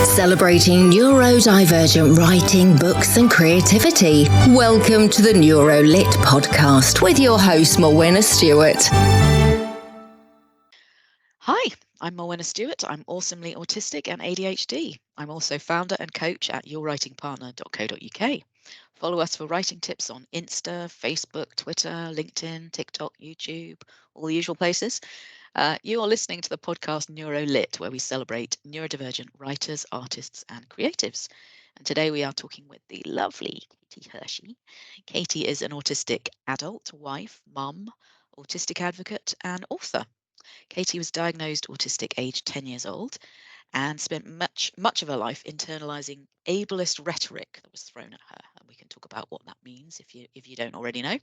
Celebrating neurodivergent writing, books and creativity. Welcome to the Neuro Lit podcast with your host, Morwenna Stewart. Hi, I'm Morwenna Stewart. I'm awesomely autistic and ADHD. I'm also founder and coach at yourwritingpartner.co.uk. Follow us for writing tips on Insta, Facebook, Twitter, LinkedIn, TikTok, YouTube, all the usual places. You are listening to the podcast Neuro Lit, where we celebrate neurodivergent writers, artists, and creatives. And today we are talking with the lovely Kati Hirschy. Kati is an autistic adult, wife, mum, autistic advocate, and author. Kati was diagnosed autistic aged 10 years old and spent much of her life internalizing ableist rhetoric that was thrown at her. And we can talk about what that means if you don't already know.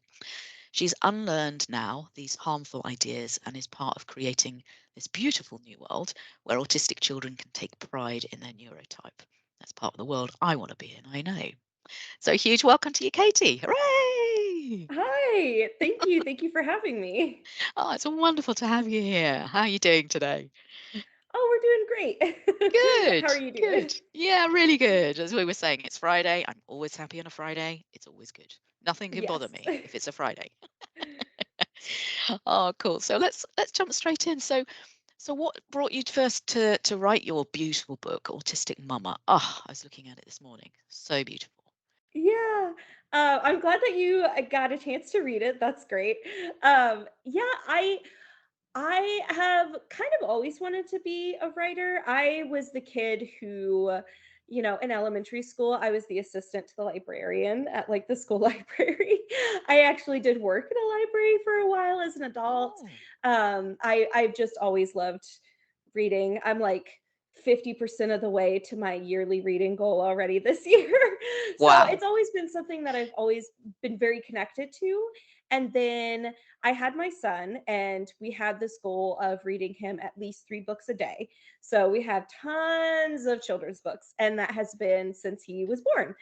She's unlearned now these harmful ideas and is part of creating this beautiful new world where autistic children can take pride in their neurotype. That's part of the world I want to be in, I know. So huge welcome to you, Kati. Hooray! Hi, thank you. Thank you for having me. Oh, it's wonderful to have you here. How are you doing today? Oh, we're doing great. How Good, are you doing? good. Yeah, really good. As we were saying, it's Friday. I'm always happy on a Friday. It's always good. Nothing can bother Yes. me if it's a Friday. Oh, cool. So let's jump straight in. So what brought you first to write your beautiful book, Autistic Mama? Oh, I was looking at it this morning. So beautiful. Yeah. I'm glad that you got a chance to read it. That's great. Yeah, I have kind of always wanted to be a writer. I was the kid who, in elementary school, I was the assistant to the librarian at like the school library. I actually did work in a library for a while as an adult. Oh, I've just always loved reading. I'm like 50% of the way to my yearly reading goal already this year. So wow. it's always been something that I've always been very connected to. And then I had my son, and we had this goal of reading him at least 3 books a day. So we have tons of children's books, and that has been since he was born.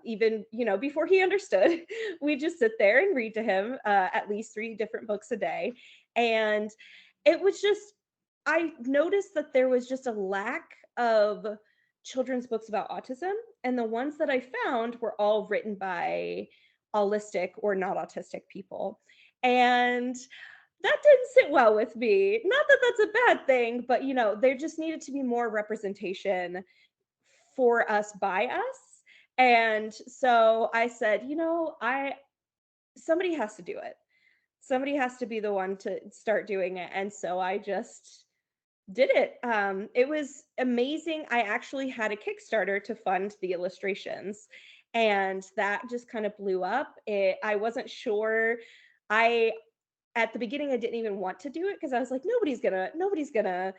Even before he understood, we just sit there and read to him at least 3 different books a day, and it was just I noticed that there was just a lack of children's books about autism, and the ones that I found were all written by autistic or not autistic people. And that didn't sit well with me. Not that that's a bad thing, but there just needed to be more representation for us by us. And so I said, I somebody has to do it. Somebody has to be the one to start doing it. And so I just did it. It was amazing. I actually had a Kickstarter to fund the illustrations, and that just kind of blew up. I wasn't sure. I At the beginning I didn't even want to do it because I was like, nobody's gonna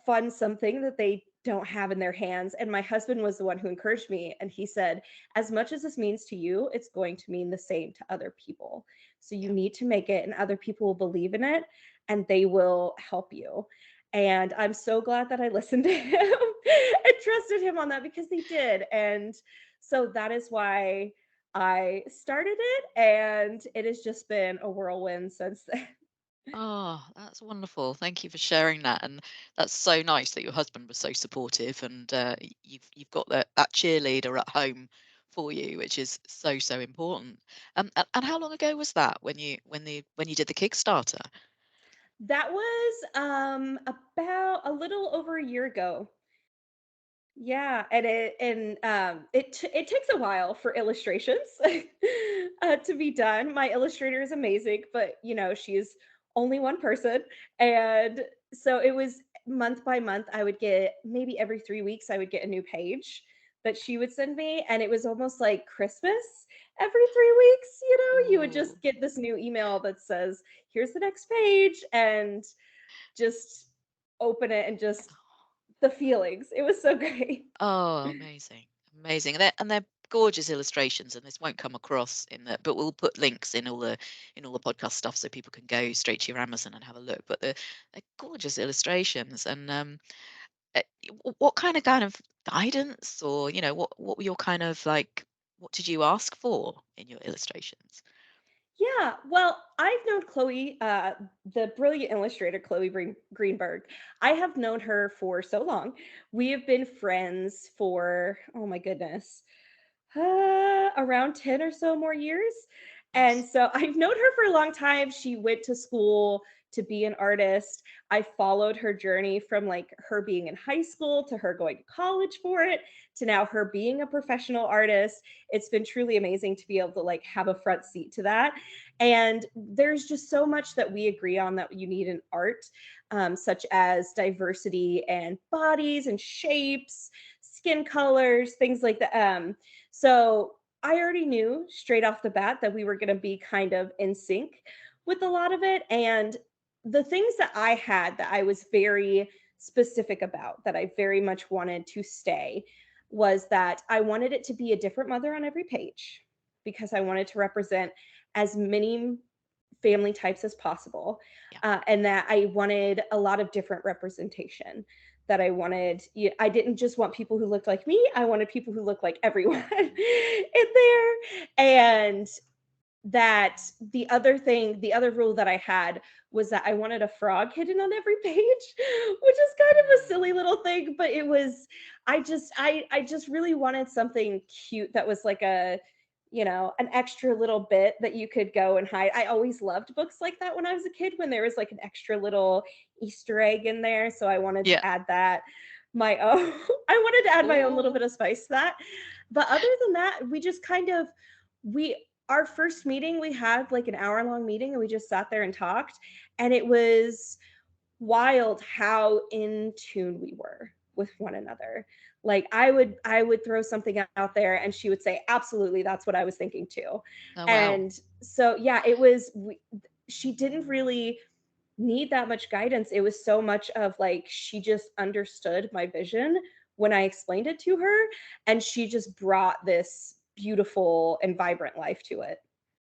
fund something that they don't have in their hands. And my husband was the one who encouraged me, and he said, as much as this means to you, it's going to mean the same to other people. So you Yeah. need to make it, and other people will believe in it, and they will help you. And I'm so glad that I listened to him and trusted him on that, because they did. And so that is why I started it, and it has just been a whirlwind since then. Oh, that's wonderful. Thank you for sharing that. And that's so nice that your husband was so supportive and you've got that cheerleader at home for you, which is so important. And how long ago was that when you did the Kickstarter? That was about a little over a year ago. Yeah, and it takes a while for illustrations to be done. My illustrator is amazing, but she's only one person, and so it was month by month. I would get, maybe every 3 weeks I would get a new page that she would send me, and it was almost like Christmas. Every 3 weeks, you would Oh, just get this new email that says, "Here's the next page," and just open it, and just the feelings. It was so great. oh, amazing, amazing. And they're gorgeous illustrations, and this won't come across in the, but we'll put links in all the podcast stuff so people can go straight to your Amazon and have a look. But they're gorgeous illustrations, and what kind of guidance, or what were your kind of like, what did you ask for in your illustrations? Yeah, well, I've known Chloe, the brilliant illustrator Chloe Greenberg. I have known her for so long. We have been friends for, oh my goodness, around 10 or so more years. And Nice. so I've known her for a long time. She went to school to be an artist. I followed her journey from like her being in high school to her going to college for it to now her being a professional artist. It's been truly amazing to be able to like have a front seat to that. And there's just so much that we agree on that you need in art, such as diversity and bodies and shapes, skin colors, things like that. So I already knew straight off the bat that we were going to be kind of in sync with a lot of it. And the things that I had that I was very specific about, that I very much wanted to stay, was that I wanted it to be a different mother on every page because I wanted to represent as many family types as possible. Yeah. And that I wanted a lot of different representation. That I wanted, I didn't just want people who looked like me, I wanted people who looked like everyone in there. And that the other rule that I had was that I wanted a frog hidden on every page, which is kind of a silly little thing, but it was, I just really wanted something cute that was like a, an extra little bit that you could go and hide. I always loved books like that when I was a kid, when there was like an extra little Easter egg in there. So I wanted Yeah. to add that my own, I wanted to add my own little Oh, bit of spice to that. But other than that, we just kind of, we, our first meeting, we had like an hour-long meeting and we just sat there and talked. And it was wild how in tune we were with one another. Like I would throw something out there and she would say, absolutely, that's what I was thinking too. oh wow. And so yeah, it was, she didn't really need that much guidance. It was so much of like she just understood my vision when I explained it to her, and she just brought this beautiful and vibrant life to it.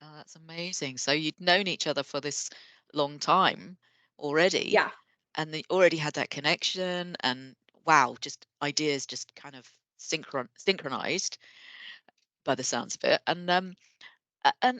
Oh, that's amazing. So you'd known each other for this long time already, Yeah. and they already had that connection, and wow, just ideas just kind of synchronized by the sounds of it. And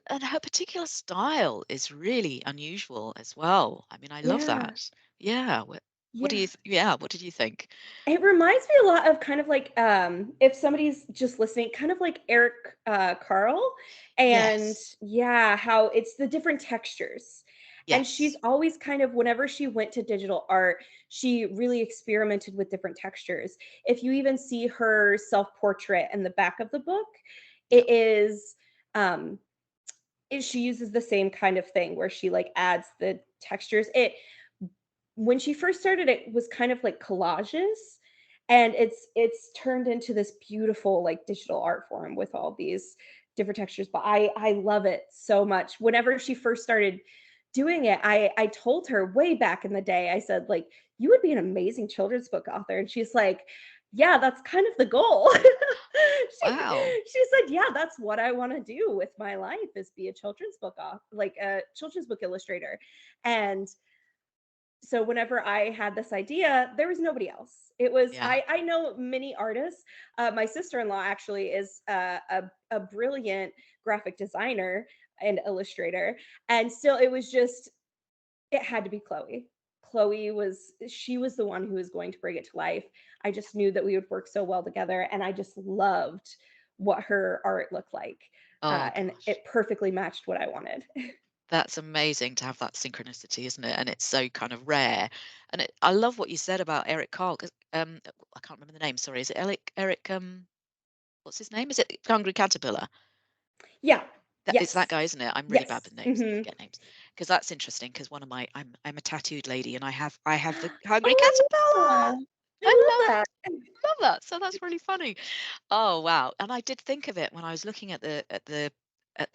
and her particular style is really unusual as well. I mean, I love Yeah. that. Yeah. What do Yeah. you yeah, what did you think? It reminds me a lot of kind of like, if somebody's just listening, kind of like Eric Carle. And Yes. yeah, how it's the different textures. And she's Yes. always kind of, whenever she went to digital art, she really experimented with different textures. If you even see her self-portrait in the back of the book, Yeah. it is she uses the same kind of thing where she like adds the textures. It When she first started, it was kind of like collages, and it's turned into this beautiful like digital art form with all these different textures. But I love it so much. Whenever she first started doing it, I told her way back in the day, I said like, you would be an amazing children's book author. And she's like, yeah, that's kind of the goal. Wow. She said, yeah, that's what I want to do with my life, is be a children's book author, like a children's book illustrator. And so whenever I had this idea, there was nobody else. It was, Yeah. I know many artists. My sister-in-law actually is a brilliant graphic designer and illustrator, and still it was just, it had to be Chloe. She was the one who was going to bring it to life. I just knew that we would work so well together, and I just loved what her art looked like, Oh and gosh. it perfectly matched what I wanted. That's amazing to have that synchronicity, isn't it? And it's so kind of rare. And I love what you said about Eric Carle, 'cause, I can't remember the name. Sorry, is it Eric? What's his name? Is it Hungry Caterpillar? Yeah. It's that Yes. guy, isn't it? I'm really bad Yes. with names. I Hmm. forget names. Because that's interesting. Because one of my I'm a tattooed lady, and I have the Hungry Oh, yeah. Caterpillar. I I love that. love that. So that's really funny. Oh wow! And I did think of it when I was looking at the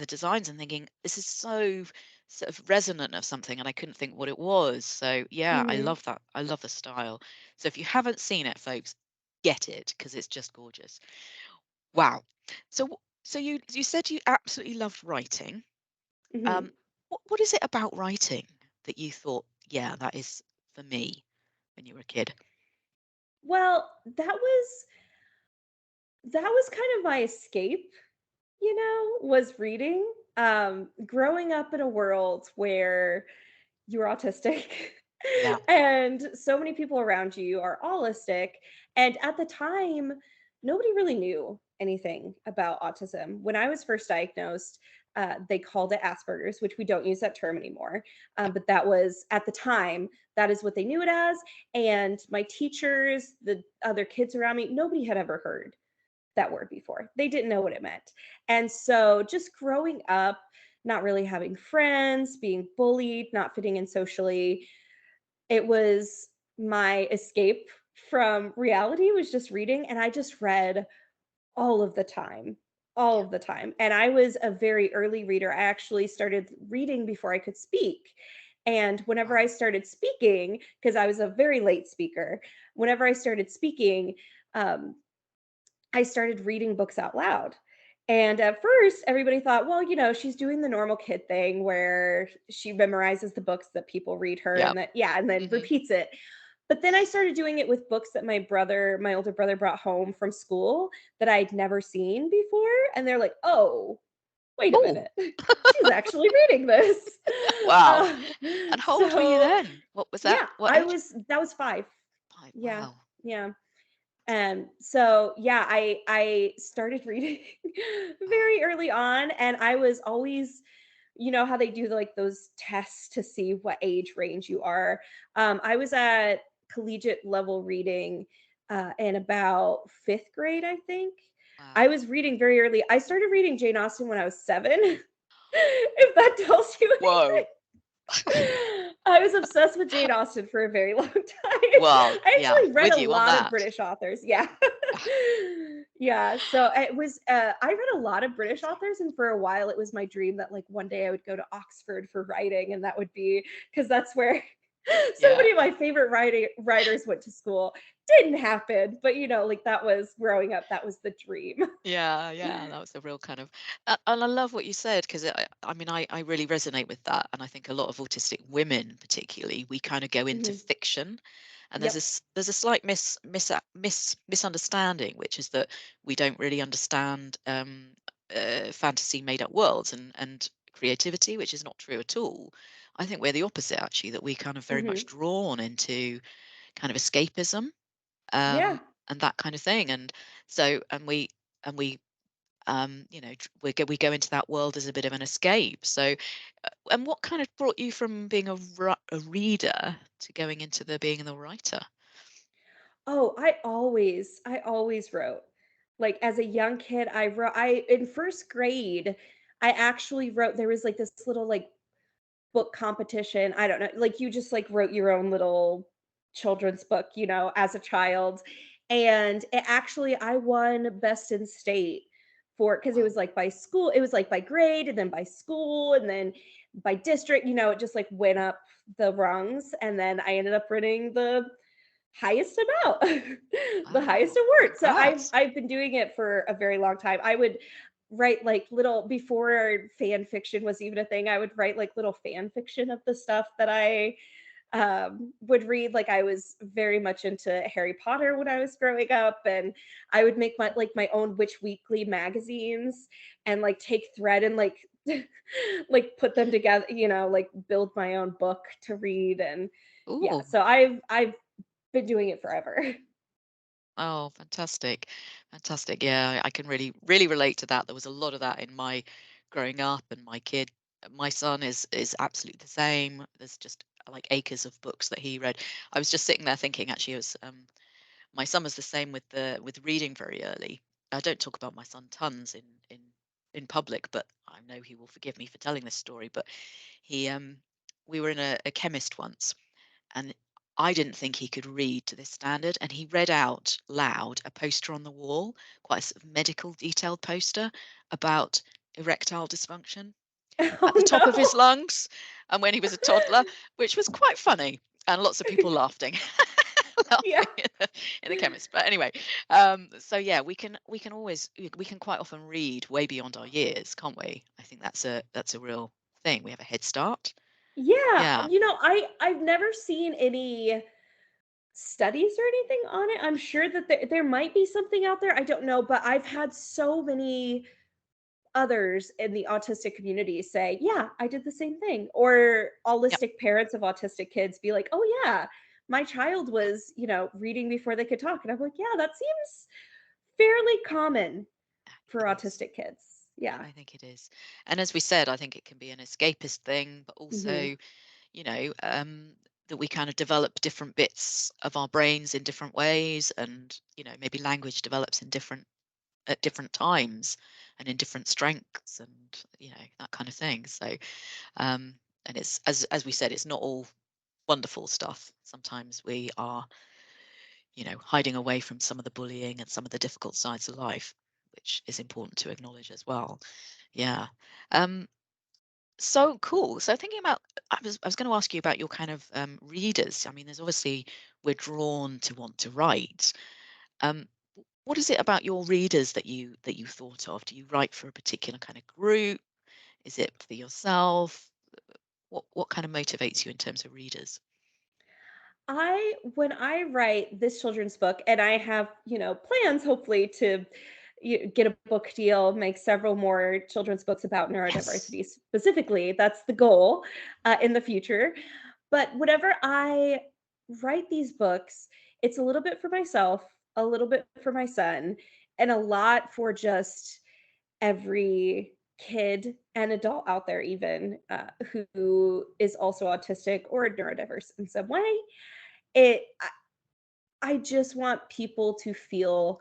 designs and thinking this is so sort of resonant of something, and I couldn't think what it was. So yeah, I Mhm. love that. I love the style. So if you haven't seen it, folks, get it because it's just gorgeous. Wow. So you said you absolutely loved writing. Mhm. Um, what is it about writing that you thought, yeah, that is for me when you were a kid? Well, that was kind of my escape, was reading. growing up in a world where you're autistic Yeah. and so many people around you are allistic. And at the time, nobody really knew anything about autism. When I was first diagnosed, they called it Asperger's, which we don't use that term anymore. Yeah. But that was at the time, that is what they knew it as. And my teachers, the other kids around me, nobody had ever heard that word before. They didn't know what it meant. And so just growing up, not really having friends, being bullied, not fitting in socially, it was my escape from reality was just reading. And I just read all of the time, all Yeah. of the time. And I was a very early reader. I actually started reading before I could speak. And whenever I Wow. started speaking, because I was a very late speaker, whenever I started speaking, um, I started reading books out loud. And at first, everybody thought, well, she's doing the normal kid thing where she memorizes the books that people read her Yeah. and that, yeah, and then Hmm. repeats it. But then I started doing it with books that my older brother brought home from school that I'd never seen before. And they're like, oh, wait a Oh, minute. She's actually reading this. wow. Uh, And how old were you so then? What was that? yeah, What age? that was 5. 5. Yeah. Wow. Yeah. So yeah, I started reading Wow. very early on, and I was always, how they do like those tests to see what age range you are. I was at collegiate level reading in about 5th grade, I think. I Wow. was reading very early. I started reading Jane Austen when I was 7, if that tells you Whoa. anything. I was obsessed with Jane Austen for a very long time. Well, I yeah, actually read with a you on lot of that. British authors. Yeah. Yeah. So it was, I read a lot of British Amazing. authors, and for a while it was my dream that like one day I would go to Oxford for writing, and that would be because that's where so Yeah. many of my favorite writers went to school. Didn't happen, but like that was growing up, that was the dream. Yeah, yeah, that was a real kind of, and I love what you said because I mean, I really resonate with that, and I think a lot of autistic women, particularly, we kind of go into Mhm. fiction, and Yep. there's a slight misunderstanding, which is that we don't really understand fantasy made up worlds and creativity, which is not true at all. I think we're the opposite, actually, that we kind of very much Mhm. drawn into kind of escapism, Yeah. and that kind of thing, and so and we we go into that world as a bit of an escape. So, and what kind of brought you from being a reader to going into the being the writer? Oh, I always wrote. Like as a young kid, I wrote I in 1st grade, I actually wrote there was like this little like book competition. I don't know, like you just like wrote your own little children's book, as a child. And it actually I won best in state for because it Wow. was like by school, it was like by grade and then by school and then by district, it just like went up the rungs and then I ended up winning the highest amount, the highest Oh, award. So I've congrats. I've been doing it for a very long time. I would write like little before fan fiction was even a thing. I would write like little fan fiction of the stuff that I would read. Like I was very much into Harry Potter when I was growing up, and I would make my own Witch Weekly magazines and like take thread and like like put them together, like build my own book to read. And yeah, Oh, so I've been doing it forever. oh, fantastic. Fantastic. Yeah, I can really relate to that. There was a lot of that in my growing up, and my son is absolutely the same. There's just like acres of books that he read. I was just sitting there thinking, actually, it was my son was the same with reading very early. I don't talk about my son tons in public, but I know he will forgive me for telling this story. But he we were in a chemist once, and I didn't think he could read to this standard, and he read out loud a poster on the wall, quite a sort of medical detailed poster about erectile dysfunction at the Oh top of his no. lungs, and when he was a toddler, which was quite funny, and lots of people laughing. Yeah. Laughing in the chemist. But anyway, so yeah, we can always we can quite often read way beyond our years, can't we? I think that's a real thing. We have a head start. Yeah, Yeah. I've never seen any studies or anything on it. I'm sure that there might be something out there. I don't know, but I've had so many others in the autistic community say, yeah, I did the same thing. Or Yep. allistic parents of autistic kids be like, oh yeah, my child was, reading before they could talk. And I'm like, yeah, that seems fairly common for It is. autistic kids. Yeah. I think it is. And as we said, I think it can be an escapist thing, but Hmm. also, you know, that we kind of develop different bits of our brains in different ways, and maybe language develops in different at different times and in different strengths, and that kind of thing. So, um, and it's as we said, it's not all wonderful stuff. Sometimes we are, hiding away from some of the bullying and some of the difficult sides of life, which is important to acknowledge as well. Yeah. Um, so cool. So thinking about, I was going to ask you about your kind of readers. I mean, there's obviously we're drawn to want to write. Um, what is it about your readers that you thought of? Do you write for a particular kind of group? Is it for yourself? What kind of motivates you in terms of readers? When I write this children's book, and I have, plans hopefully to get a book deal, make several more children's books about Yes. neurodiversity specifically. That's the goal in the future. But whenever I write these books, it's a little bit for myself, a little bit for my son, and a lot for just every kid and adult out there, even who is also autistic or neurodiverse in some way. It I just want people to feel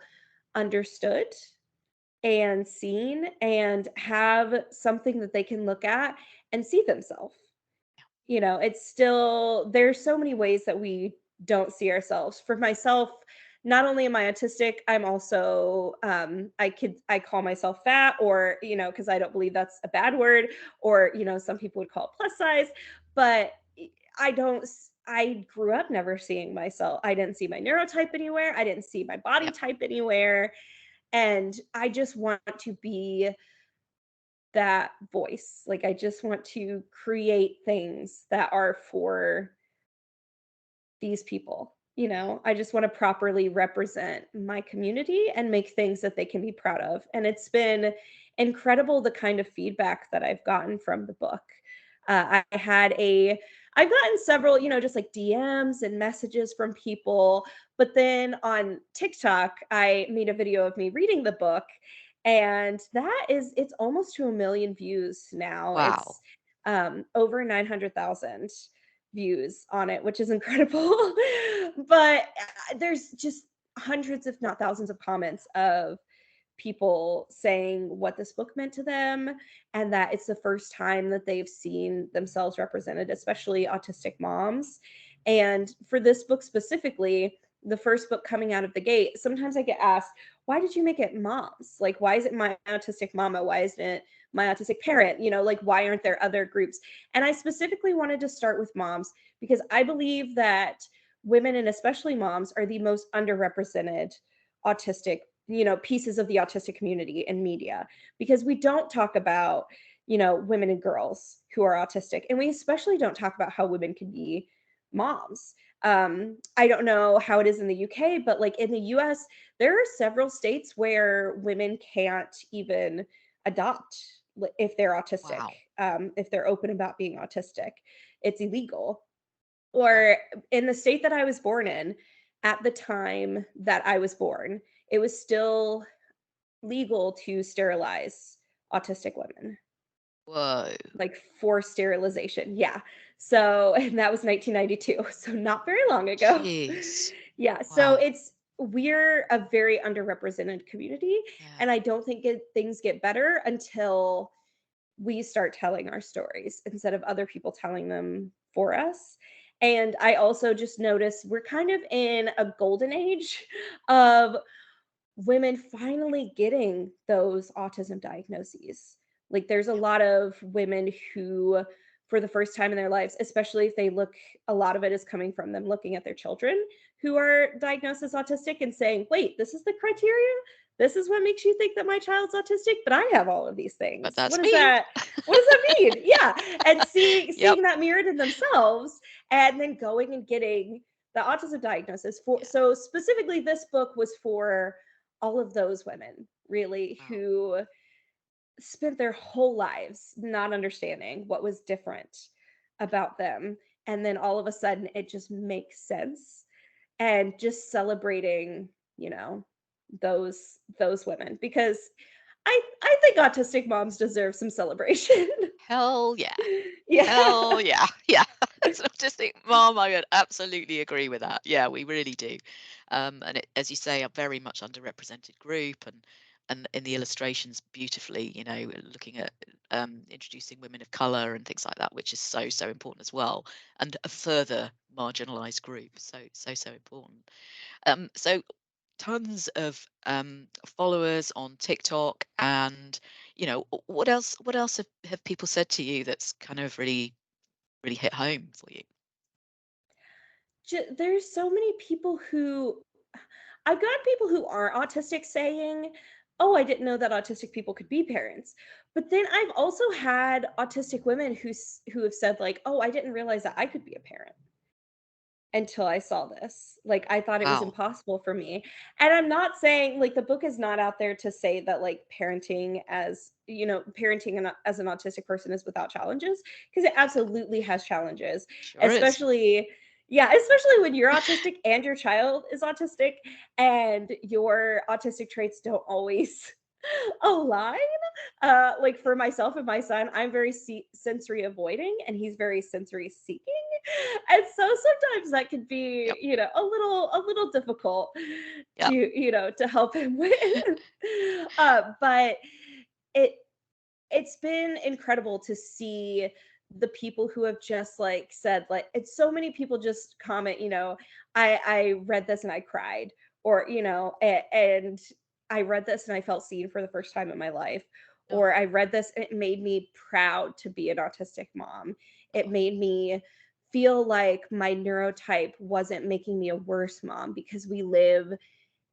understood and seen and have something that they can look at and see themselves. It's still, there's so many ways that we don't see ourselves. For myself, not only am I autistic, I'm also I call myself fat, or because I don't believe that's a bad word, or some people would call it plus size, but I don't I grew up never seeing myself. I didn't see my neurotype anywhere. I didn't see my body Yep. type anywhere. And I just want to be that voice. Like, I just want to create things that are for these people. Yeah. I just want to properly represent my community and make things that they can be proud of. And it's been incredible the kind of feedback that I've gotten from the book. I've gotten several, just like DMs and messages from people. But then on TikTok, I made a video of me reading the book, and it's almost to 1 million views now. Wow. It's over 900,000 views on it, which is incredible. But there's just hundreds, if not thousands, of comments of people saying what this book meant to them, and that it's the first time that they've seen themselves represented, especially autistic moms. And for this book specifically, the first book coming out of the gate, sometimes I get asked, why did you make it moms? Like, why is it my autistic mama? Why isn't it my autistic parent? Like, why aren't there other groups? And I specifically wanted to start with moms because I believe that women, and especially moms, are the most underrepresented autistic, pieces of the autistic community in media, because we don't talk about, women and girls who are autistic. And we especially don't talk about how women can be moms. I don't know how it is in the UK, but like in the US, there are several states where women can't even adopt if they're autistic, Wow. if they're open about being autistic. It's illegal. Wow. Or in the state that I was born in, at the time that I was born, it was still legal to sterilize autistic women, Whoa. like forced sterilization. Yeah. So, and that was 1992. So, not very long ago. Jeez. Yeah. So, Wow. we're a very underrepresented community. Yeah. And I don't think things get better until we start telling our stories instead of other people telling them for us. And I also just noticed we're kind of in a golden age of women finally getting those autism diagnoses. Like, there's a Yeah. lot of women who, for the first time in their lives, especially if they look, a lot of it is coming from them looking at their children who are diagnosed as autistic and saying, wait, this is the criteria? This is what makes you think that my child's autistic, but I have all of these But things. that's me. What does that mean? Yeah. And Yep. seeing that mirrored in themselves, and then going and getting the autism diagnosis for. Yeah. So specifically, this book was for all of those women, really, Wow. who spent their whole lives not understanding what was different about them. And then all of a sudden it just makes sense. And just celebrating, you know, those women, because I think autistic moms deserve some celebration. Hell yeah. Yeah. Hell yeah. Yeah. As an autistic mom, I would absolutely agree with that. Yeah, we really do. And it, as you say, a very much underrepresented group, and in the illustrations beautifully, looking at introducing women of color and things like that, which is so, so important as well. And a further marginalized group. So, so, so important. So tons of followers on TikTok, and what else have people said to you that's kind of really really hit home for you? There's so many people who I've got people who are autistic saying, "Oh, I didn't know that autistic people could be parents." But then I've also had autistic women who have said like, "Oh, I didn't realize that I could be a parent until I saw this. Like, I thought it was Wow. impossible for me." And I'm not saying like the book is not out there to say that like parenting as an autistic person is without challenges, because it absolutely has challenges, Sure is. especially yeah, especially when you're autistic and your child is autistic and your autistic traits don't always align. Like for myself and my son, I'm very sensory avoiding and he's very sensory seeking. And so sometimes that could be, Yep. a little difficult to, Yep. to help him with. But it it's been incredible to see the people who have just like said like it's so many people just comment, I read this and I cried, or and I read this and I felt seen for the first time in my life, Oh, or I read this and it made me proud to be an autistic mom. It oh, made me feel like my neurotype wasn't making me a worse mom, because we live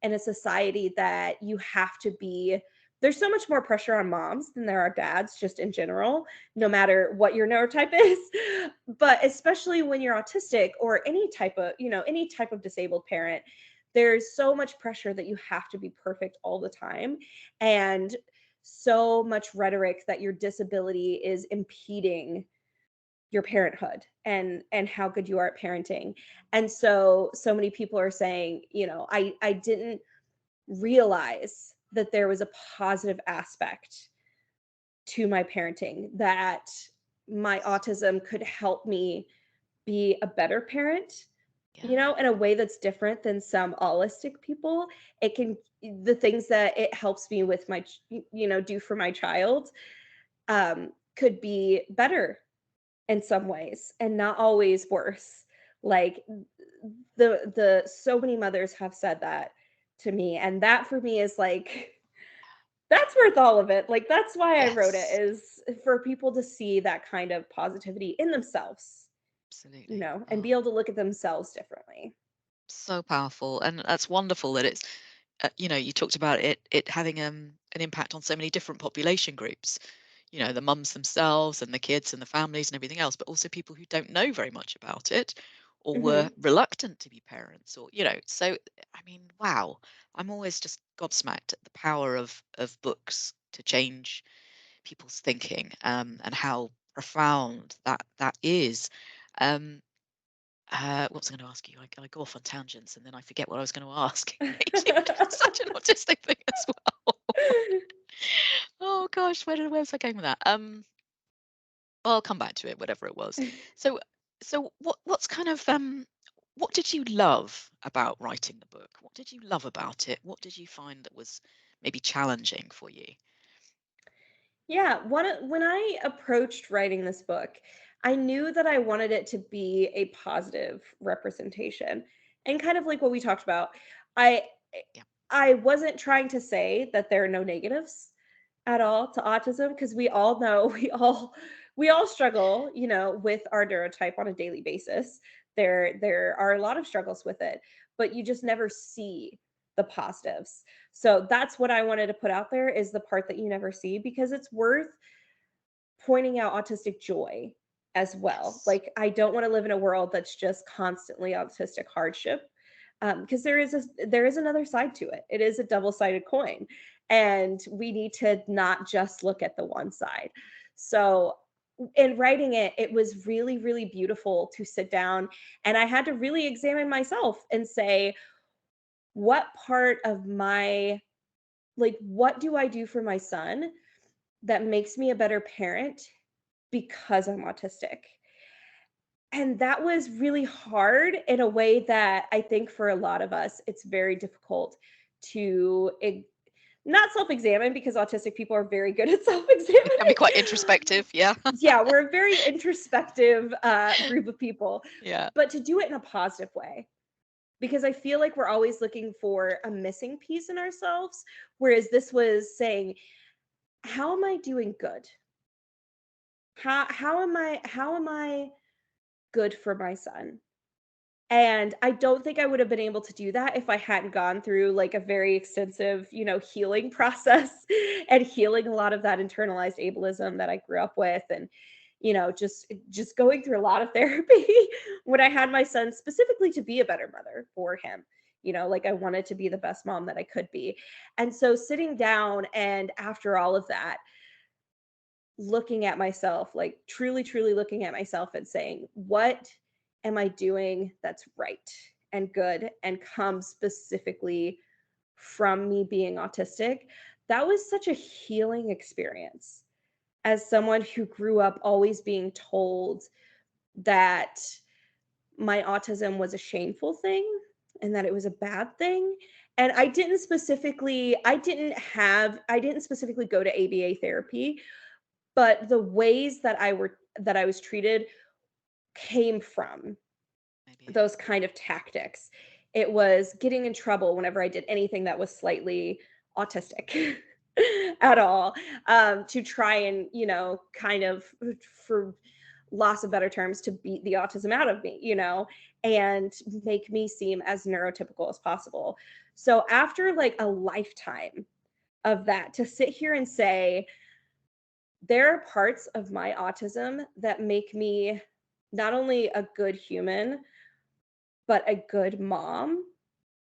in a society that you have to be there's so much more pressure on moms than there are dads, just in general, no matter what your neurotype is. But especially when you're autistic or any type of disabled parent, there's so much pressure that you have to be perfect all the time. And so much rhetoric that your disability is impeding your parenthood and how good you are at parenting. And so many people are saying, I didn't realize that there was a positive aspect to my parenting, that my autism could help me be a better parent, yeah. in a way that's different than some allistic people. It can The things that it helps me with do for my child, could be better in some ways and not always worse. Like the so many mothers have said that to me, and that for me is like that's worth all of it. Like that's why I wrote it, Yes, is for people to see that kind of positivity in themselves, absolutely. and Oh, be able to look at themselves differently. so powerful, and that's wonderful that it's you talked about it having an impact on so many different population groups, the mums themselves and the kids and the families and everything else, but also people who don't know very much about it or were Mhm. reluctant to be parents, or so I mean, wow. I'm always just gobsmacked at the power of books to change people's thinking, and how profound that is. um what was I going to ask you? I go off on tangents and then I forget what I was going to ask. It's such an autistic thing as well. Oh gosh, where was I going with that? I'll come back to it, whatever it was. So, what's kind of what did you love about writing the book? What did you love about it? What did you find that was maybe challenging for you? Yeah, when I approached writing this book, I knew that I wanted it to be a positive representation. And kind of like what we talked about, I Yeah. I wasn't trying to say that there are no negatives at all to autism, because we all know we all struggle, with our neurotype on a daily basis. There are a lot of struggles with it, but you just never see the positives. So that's what I wanted to put out there, is the part that you never see, because it's worth pointing out autistic joy as well. Yes. Like I don't want to live in a world that's just constantly autistic hardship. because there is another side to it. It is a double-sided coin, and we need to not just look at the one side. So in writing it, it was really, really beautiful to sit down, and I had to really examine myself and say, what part of my, like, what do I do for my son that makes me a better parent because I'm autistic? And that was really hard in a way that I think for a lot of us, it's very difficult to not self-examine, because autistic people are very good at It can self-examining. be quite introspective. Yeah. Yeah, we're a very introspective group of people, Yeah. but to do it in a positive way. Because I feel like we're always looking for a missing piece in ourselves, whereas this was saying, how am I doing good? How am I good for my son? And I don't think I would have been able to do that if I hadn't gone through like a very extensive, healing process and healing a lot of that internalized ableism that I grew up with, and just going through a lot of therapy when I had my son, specifically to be a better mother for him. Like I wanted to be the best mom that I could be. And so sitting down and after all of that, looking at myself, like truly, truly looking at myself and saying, what am I doing that's right and good and comes specifically from me being autistic? That was such a healing experience as someone who grew up always being told that my autism was a shameful thing and that it was a bad thing. And I didn't specifically go to ABA therapy, but the ways that I was treated came from Maybe. those kind of tactics. It was getting in trouble whenever I did anything that was slightly autistic at all, to try and, kind of, for loss of better terms, to beat the autism out of me, and make me seem as neurotypical as possible. So after like a lifetime of that, to sit here and say, there are parts of my autism that make me not only a good human, but a good mom,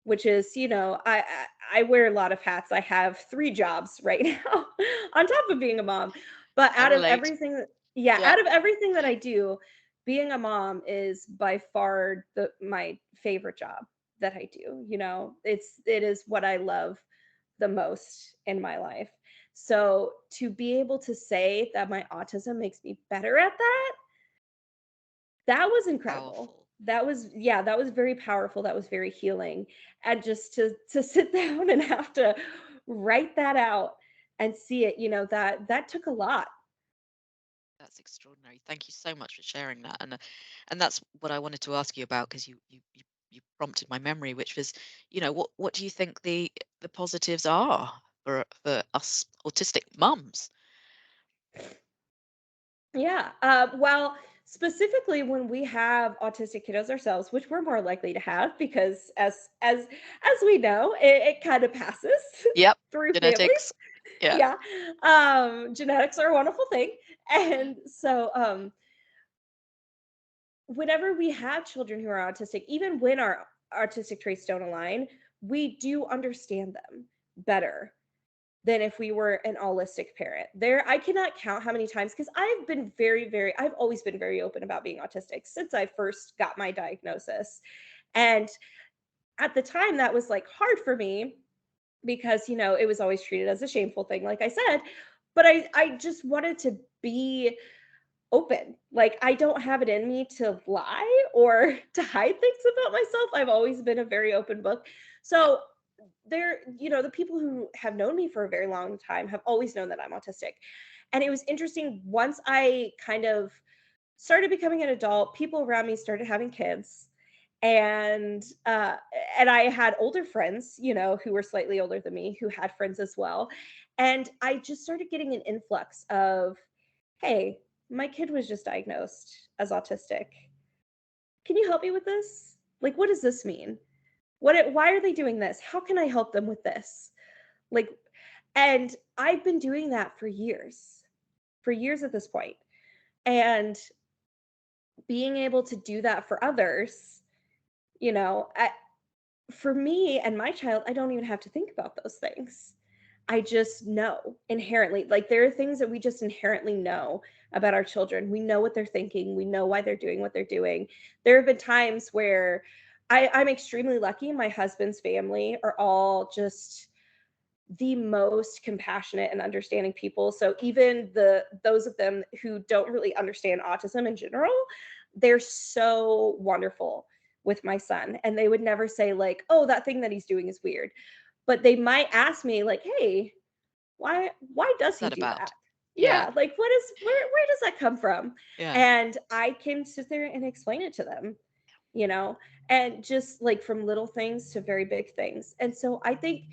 which is, I wear a lot of hats. I have 3 jobs right now on top of being a mom. But I relate. Yeah. out of everything that I do, being a mom is by far my favorite job that I do. It is what I love the most in my life. So to be able to say that my autism makes me better at that, that was incredible. Powerful. That was very powerful. That was very healing. And just to sit down and have to write that out and see it, that took a lot. That's extraordinary. Thank you so much for sharing that. And that's what I wanted to ask you about, because you prompted my memory, which was, what do you think the positives are for us autistic mums? Yeah. Well, specifically when we have autistic kiddos ourselves, which we're more likely to have because as we know, it kind of passes Yep. through families. Genetics. Yeah. Yeah. Genetics are a wonderful thing. And so whenever we have children who are autistic, even when our artistic traits don't align, we do understand them better than if we were an allistic parent. I cannot count how many times, because I've always been very open about being autistic since I first got my diagnosis. And at the time that was like hard for me because, it was always treated as a shameful thing, like I said, but I just wanted to be open. Like I don't have it in me to lie or to hide things about myself. I've always been a very open book. Yeah. So the people who have known me for a very long time have always known that I'm autistic. And it was interesting once I kind of started becoming an adult, people around me started having kids. And and I had older friends, who were slightly older than me, who had friends as well. And I just started getting an influx of, hey, my kid was just diagnosed as autistic. Can you help me with this? Like, what does this mean? Why are they doing this? How can I help them with this? Like, and I've been doing that for years at this point. And being able to do that for others, you know, I, for me and my child, I don't even have to think about those things. I just know inherently, like there are things that we just inherently know about our children. We know what they're thinking. We know why they're doing what they're doing. There have been times where I'm extremely lucky. My husband's family are all just the most compassionate and understanding people. So even those of them who don't really understand autism in general, they're so wonderful with my son. And they would never say like, "Oh, that thing that he's doing is weird." But they might ask me like, "Hey, why does What's he that do about? that?" Yeah. Yeah, like where does that come from? Yeah. And I can sit there and explain it to them, you know, and just like from little things to very big things. And so I think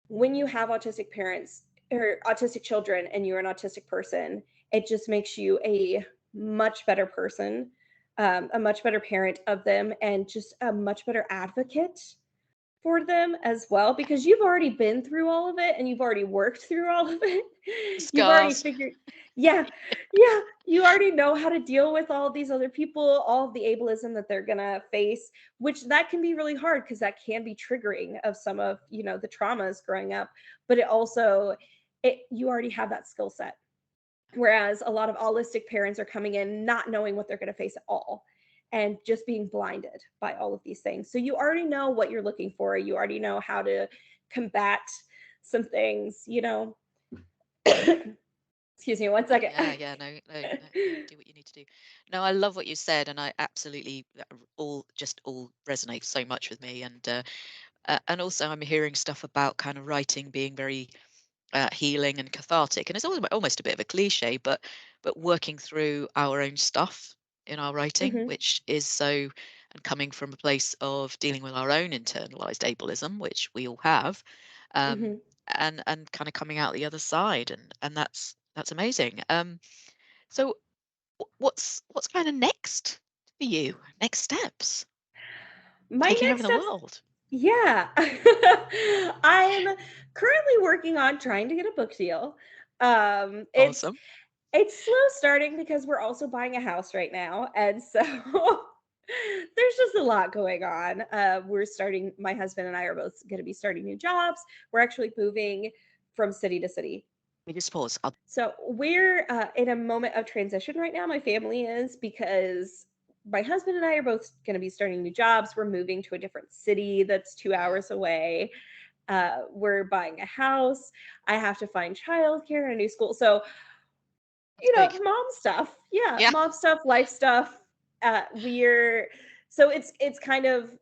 when you have autistic parents or autistic children and you're an autistic person, it just makes you a much better person, a much better parent of them, and just a much better advocate for them as well, because you've already been through all of it and you've already worked through all of it. The You've already scars. figured, yeah, yeah, you already know how to deal with all these other people, all of the ableism that they're gonna face, which that can be really hard because that can be triggering of some of, the traumas growing up. But it also, you already have that skill set. Whereas a lot of allistic parents are coming in not knowing what they're going to face at all and just being blinded by all of these things. So you already know what you're looking for. You already know how to combat some things. Excuse me, one second. Yeah. No, no, no. Do what you need to do. No, I love what you said, and I absolutely all resonates so much with me. And also, I'm hearing stuff about kind of writing being very healing and cathartic, and it's almost a bit of a cliche, but working through our own stuff in our writing, Hmm. which is so, and coming from a place of dealing with our own internalized ableism, which we all have, um, Hmm. and kind of coming out the other side, and that's amazing. So what's kind of next for you? Next steps? My Taking over next the steps, world. yeah. I'm currently working on trying to get a book deal. Um, it's Awesome. it's slow starting because we're also buying a house right now, and so there's just a lot going on. My husband and I are both going to be starting new jobs. We're actually moving from city to city. We just pause. So we're in a moment of transition right now. My family is, because my husband and I are both going to be starting new jobs. We're moving to a different city that's 2 hours away. We're buying a house. I have to find childcare and a new school. So, That's big. mom stuff. Yeah, Yeah. mom stuff, life stuff. We're so it's kind of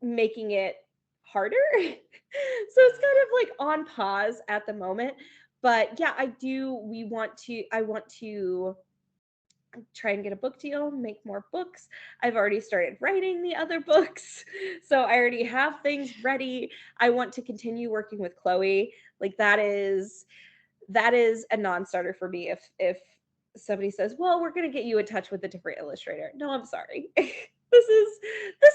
making it harder. So it's kind of like on pause at the moment. But yeah, I want to try and get a book deal, make more books. I've already started writing the other books. So I already have things ready. I want to continue working with Chloe. Like that is a non-starter for me if somebody says, "Well, we're going to get you in touch with a different illustrator." No, I'm sorry. This is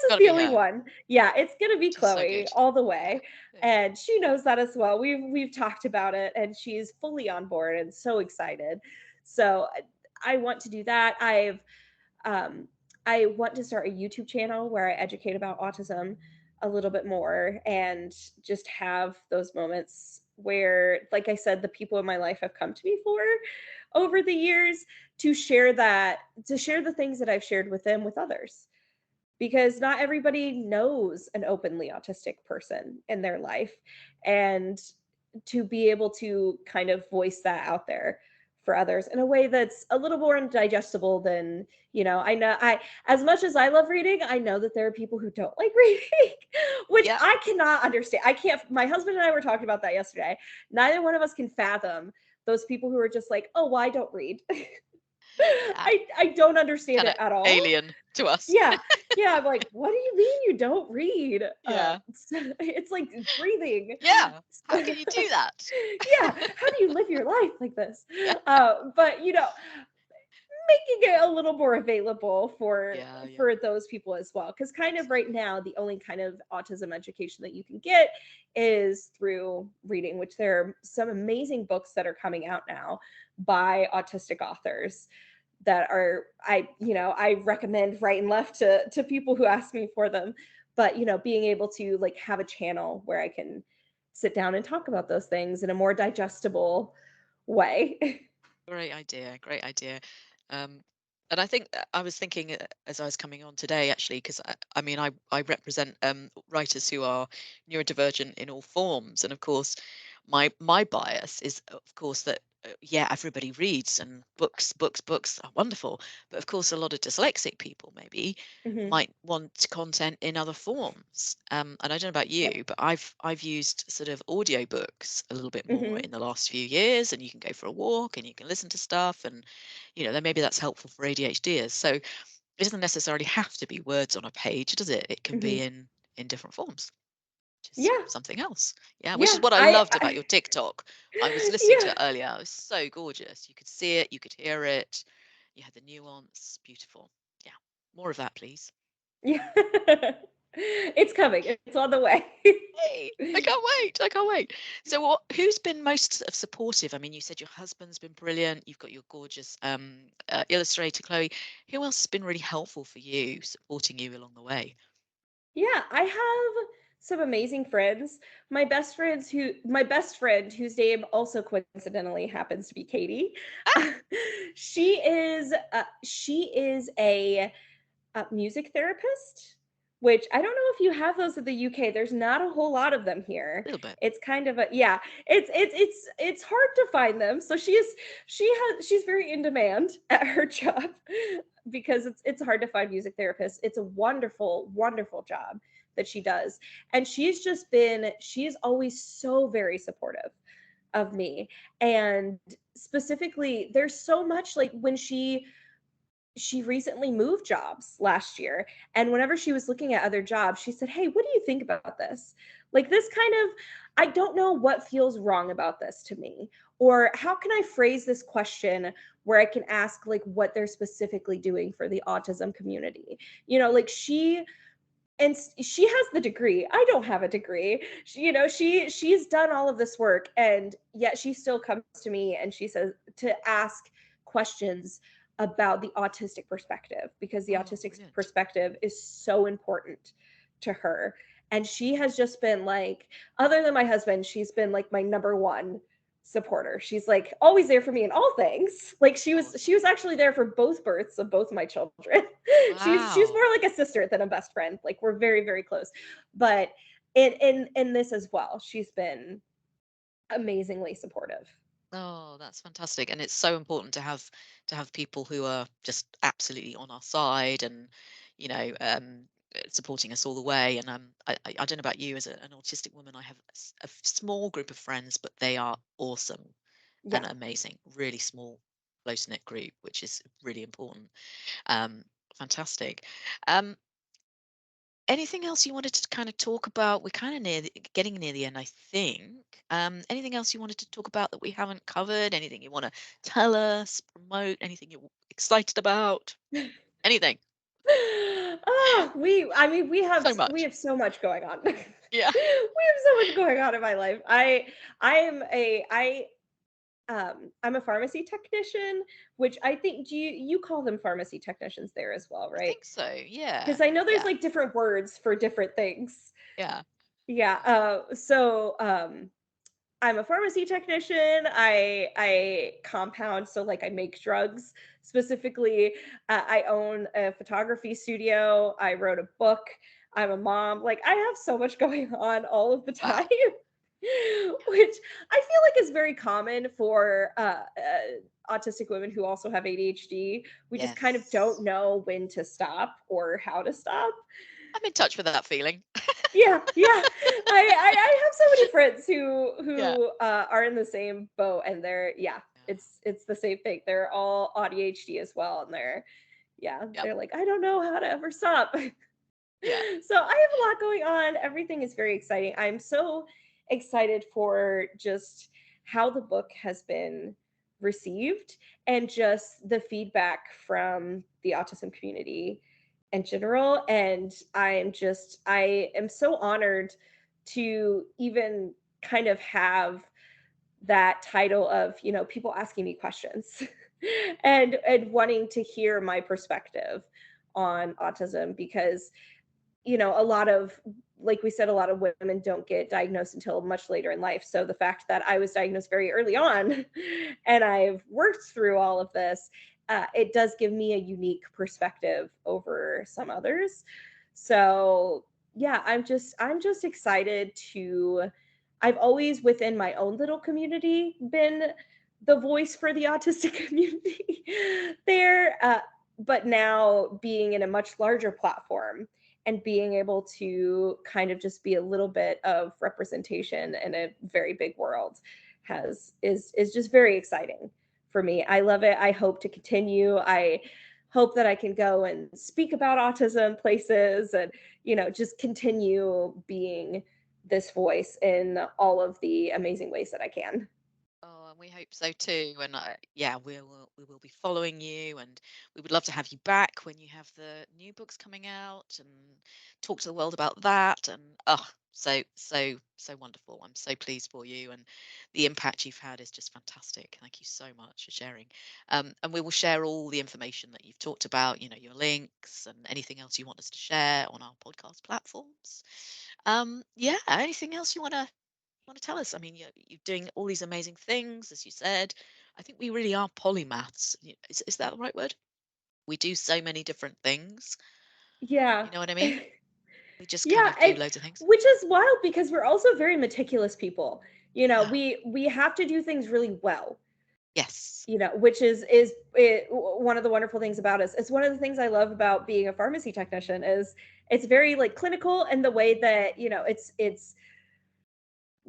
Gotta the be only her. one. Yeah, it's going to be She's so Chloe good. all the Yeah. way, Yeah. and she knows that as well. We've talked about it and she's fully on board and so excited. So I want to do that. Um I want to start a YouTube channel where I educate about autism a little bit more and just have those moments where, like I said, the people in my life have come to me for over the years, to share the things that I've shared with them with others, because not everybody knows an openly autistic person in their life, and to be able to kind of voice that out there for others in a way that's a little more digestible than, I know, I as much as I love reading, I know that there are people who don't like reading, which Yeah. I cannot understand. I can't My husband and I were talking about that yesterday. Neither one of us can fathom those people who are just like, "Oh, well, I don't read." Yeah. I don't understand Kind it of at all. alien to us. Yeah, yeah, I'm like, "What do you mean you don't read?" Yeah. It's like breathing. Yeah. How can you do that? Yeah, how do you live your life like this? Yeah. But, making it a little more available for Yeah. Yeah. those people as well, because kind of right Absolutely. now, the only kind of autism education that you can get is through reading, which there are some amazing books that are coming out now by autistic authors that are, I recommend right and left to people who ask me for them. but being able to like have a channel where I can sit down and talk about those things in a more digestible way. Great idea. Great idea. Um, and I think I was thinking as I was coming on today, actually, because I mean, I represent writers who are neurodivergent in all forms, and of course, my bias is, of course, that yeah, everybody reads and books are wonderful, but of course, a lot of dyslexic people maybe Hmm. might want content in other forms. And I don't know about Yep. you, but I've used sort of audiobooks a little bit more Hmm. in the last few years, and you can go for a walk and you can listen to stuff, and then maybe that's helpful for ADHDers. So it doesn't necessarily have to be words on a page, does it? It can Hmm. be in different forms, which is Yeah. something else. Yeah, which is Yeah. what I loved about I your TikTok. I was listening to yeah. it earlier. It was so gorgeous. You could see it, you could hear it, you had the nuance. Beautiful. Yeah, more of that, please. Yeah. It's coming. It's on the way. Hey, I can't wait. I can't wait. So who's been most sort of supportive? I mean, you said your husband's been brilliant. You've got your gorgeous illustrator, Chloe. Who else has been really helpful for you, supporting you along the way? Yeah, I have some amazing friends. My best friend, whose name also coincidentally happens to be Katie. She is a music therapist, which I don't know if you have those in the UK. There's not a whole lot of them A here. little bit. It's kind of a yeah. It's hard to find them. So she's very in demand at her job because it's hard to find music therapists. It's a wonderful wonderful job that she does, and she is always so very supportive of me. And specifically, there's so much like when she recently moved jobs last year, and whenever she was looking at other jobs, she said, "Hey, what do you think about this? Like this kind of I don't know what feels wrong about this to me, or how can I phrase this question where I can ask like what they're specifically doing for the autism community." Like she has the degree. I don't have a degree. She's done all of this work, and yet she still comes to me and she says to ask questions about the autistic perspective, because the Oh, autistic brilliant. perspective is so important to her. And she has just been like, other than my husband, she's been like my number one supporter. She's like always there for me in all things. Like she was Awesome. she was actually there for both births of both my children. She's Wow. more like a sister than a best friend. Like we're very very close. But in this as well, she's been amazingly supportive. Oh, that's fantastic. And it's so important to have people who are just absolutely on our side and, you know, supporting us all the way. And I don't know about you as an autistic woman, I have a small group of friends, but they are awesome Yeah. and amazing. Really small, close-knit group, which is really important. Um, Fantastic. Um, Anything else you wanted to kind of talk about? We're kind of getting near the end, I think. Anything else you wanted to talk about that we haven't covered? Anything you want to tell us, promote? Anything you're excited about? Anything? I mean, So we much. have so much going on. We have Yeah. so much going on in my life. I'm a pharmacy technician, which I think you call them pharmacy technicians there as well, I right? think so. Yeah. Because I know there's Yeah. like different words for different things. Yeah. Yeah. Yeah. I'm a pharmacy technician. I compound, so like I make drugs. Specifically, I own a photography studio. I wrote a book. I'm a mom. Like I have so much going on all of the time, Wow. which I feel like is very common for autistic women who also have ADHD. We just kind of don't Yes. know when to stop or how to stop. I'm in touch with that feeling. Yeah, yeah. I have so many friends who Yeah. are in the same boat, and they're yeah, Yeah. it's the same thing. They're all ADHD as well, and Yep. they're like, I don't know how to ever stop. Yeah. So I have a lot going on. Everything is very exciting. I'm so excited for just how the book has been received, and just the feedback from the autism community in general. And I am so honored to even kind of have that title of, people asking me questions and wanting to hear my perspective on autism, because a lot of, like we said, a lot of women don't get diagnosed until much later in life. So the fact that I was diagnosed very early on and I've worked through all of this, it does give me a unique perspective over some others. So yeah, I'm just excited to, I've always within my own little community been the voice for the autistic community there. But now being in a much larger platform and being able to kind of just be a little bit of representation in a very big world is just very exciting for me. I love it. I hope to continue. I hope that I can go and speak about autism places and, just continue being this voice in all of the amazing ways that I can. Oh, and we hope so too. And yeah, we will be following you, and we would love to have you back when you have the new books coming out and talk to the world about that. And so wonderful. I'm so pleased for you, and the impact you've had is just fantastic. Thank you so much for sharing. And we will share all the information that you've talked about. Your links and anything else you want us to share on our podcast platforms. Yeah. Anything else you want to tell us? I mean, you're doing all these amazing things, as you said. I think we really are polymaths. Is that the right word? We do so many different things. Yeah. You know what I mean? We just kind Yeah, of do loads of things. which is wild because we're also very meticulous people. Yeah. We have to do things really well. Yes. Which is one of the wonderful things about us. It's one of the things I love about being a pharmacy technician is it's very like clinical in the way that, it's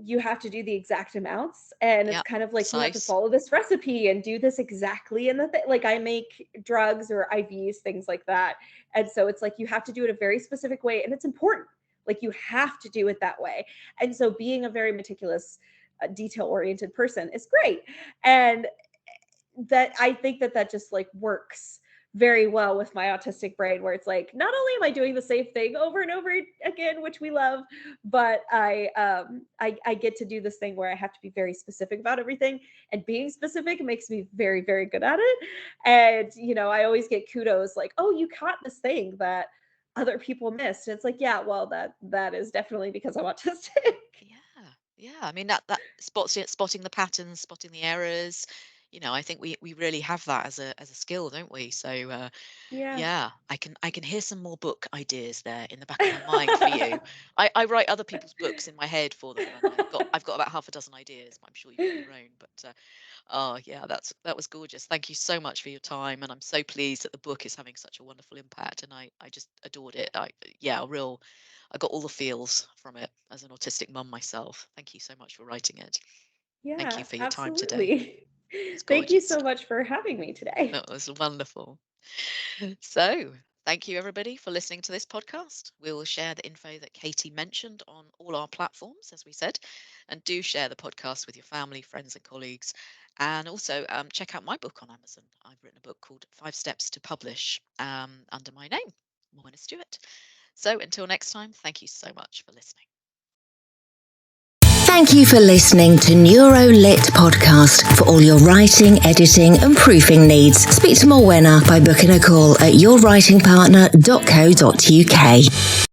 you have to do the exact amounts, and it's Yeah. kind of like you have to Precise. follow this recipe and do this exactly in the like I make drugs or IVs, things like that, and so it's like you have to do it a very specific way, and it's important, like you have to do it that way. And so being a very meticulous, detail oriented person is great, and that I think that just like works very well with my autistic brain, where it's like not only am I doing the same thing over and over again, which we love, but I get to do this thing where I have to be very specific about everything, and being specific makes me very, very good at it. And I always get kudos like, oh, you caught this thing that other people missed. And it's like, yeah, well, that is definitely because I'm autistic. Yeah. Yeah. I mean, that spotting the patterns, spotting the errors. I think we really have that as a skill, don't we? So Yeah. yeah, I can hear some more book ideas there in the back of my mind for you. I write other people's books in my head for them, and I've got about half a dozen ideas, but I'm sure you've got your own. But oh yeah, that was gorgeous. Thank you so much for your time, and I'm so pleased that the book is having such a wonderful impact, and I just adored it. I got all the feels from it as an autistic mum myself. Thank you so much for writing it. Thank you Yeah, for your time today. absolutely. It's Thank you gorgeous. so much for having me today. That was wonderful. So, thank you everybody for listening to this podcast. We will share the info that Katie mentioned on all our platforms, as we said, and do share the podcast with your family, friends, and colleagues. And also check out my book on Amazon. I've written a book called 5 Steps to Publish under my name, Morwenna Stewart. So, until next time, thank you so much for listening. Thank you for listening to Neuro Lit podcast. For all your writing, editing and proofing needs, speak to Morwenna by booking a call at yourwritingpartner.co.uk.